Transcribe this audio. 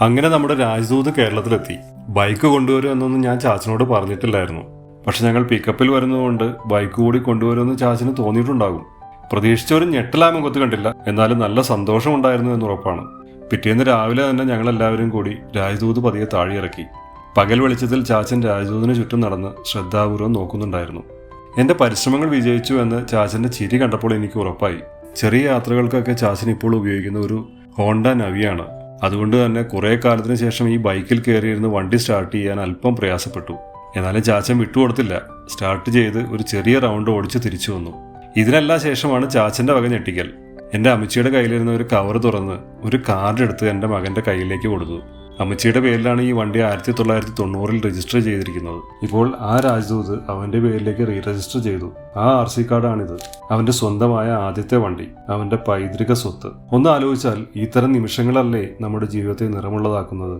അങ്ങനെ നമ്മുടെ രാജ്ദൂത് കേരളത്തിലെത്തി. ബൈക്ക് കൊണ്ടുവരുമെന്നൊന്നും ഞാൻ ചാച്ചനോട് പറഞ്ഞിട്ടില്ലായിരുന്നു. പക്ഷെ ഞങ്ങൾ പിക്കപ്പിൽ വരുന്നതുകൊണ്ട് ബൈക്ക് കൂടി കൊണ്ടുവരുമെന്ന് ചാച്ചന് തോന്നിയിട്ടുണ്ടാകും. പ്രതീക്ഷിച്ച ഒരു ഞെട്ടലാ മുഖത്ത് കണ്ടില്ല, എന്നാലും നല്ല സന്തോഷമുണ്ടായിരുന്നു എന്ന് ഉറപ്പാണ്. പിറ്റേന്ന് രാവിലെ തന്നെ ഞങ്ങളെല്ലാവരും കൂടി രാജ്ദൂത് പതിയെ താഴെയിറക്കി. പകൽ വെളിച്ചത്തിൽ ചാച്ചൻ രാജ്ദൂതിന് ചുറ്റും നടന്ന് ശ്രദ്ധാപൂർവ്വം നോക്കുന്നുണ്ടായിരുന്നു. എൻ്റെ പരിശ്രമങ്ങൾ വിജയിച്ചു എന്ന് ചാച്ചൻ്റെ ചിരി കണ്ടപ്പോൾ എനിക്ക് ഉറപ്പായി. ചെറിയ യാത്രകൾക്കൊക്കെ ചാച്ചൻ ഇപ്പോൾ ഉപയോഗിക്കുന്ന ഒരു ഹോണ്ട നവിയാണ്. അതുകൊണ്ട് തന്നെ കുറേ കാലത്തിന് ശേഷം ഈ ബൈക്കിൽ കയറിയിരുന്ന് വണ്ടി സ്റ്റാർട്ട് ചെയ്യാൻ അല്പം പ്രയാസപ്പെട്ടു. എന്നാലും ചാച്ചൻ വിട്ടുകൊടുത്തില്ല. സ്റ്റാർട്ട് ചെയ്ത് ഒരു ചെറിയ റൗണ്ട് ഓടിച്ച് തിരിച്ചു വന്നു. ഇതിനെല്ലാം ശേഷമാണ് ചാച്ചൻ്റെ വക ഞെട്ടിക്കൽ. എൻ്റെ അമ്മച്ചിയുടെ കയ്യിലിരുന്ന ഒരു കവർ തുറന്ന് ഒരു കാർഡ് എടുത്ത് എൻ്റെ മകൻ്റെ കയ്യിലേക്ക് കൊടുത്തു. അമ്മച്ചിയുടെ പേരിലാണ് ഈ വണ്ടി 1990 രജിസ്റ്റർ ചെയ്തിരിക്കുന്നത്. ഇപ്പോൾ ആ രാജ്ദൂത് അവൻ്റെ പേരിലേക്ക് രജിസ്റ്റർ ചെയ്തു. ആ RC കാർഡാണിത്. അവൻ്റെ സ്വന്തമായ ആദ്യത്തെ വണ്ടി, അവൻ്റെ പൈതൃക സ്വത്ത്. ഒന്ന് ആലോചിച്ചാൽ ഇത്തരം നിമിഷങ്ങളല്ലേ നമ്മുടെ ജീവിതത്തെ നിറമുള്ളതാക്കുന്നത്.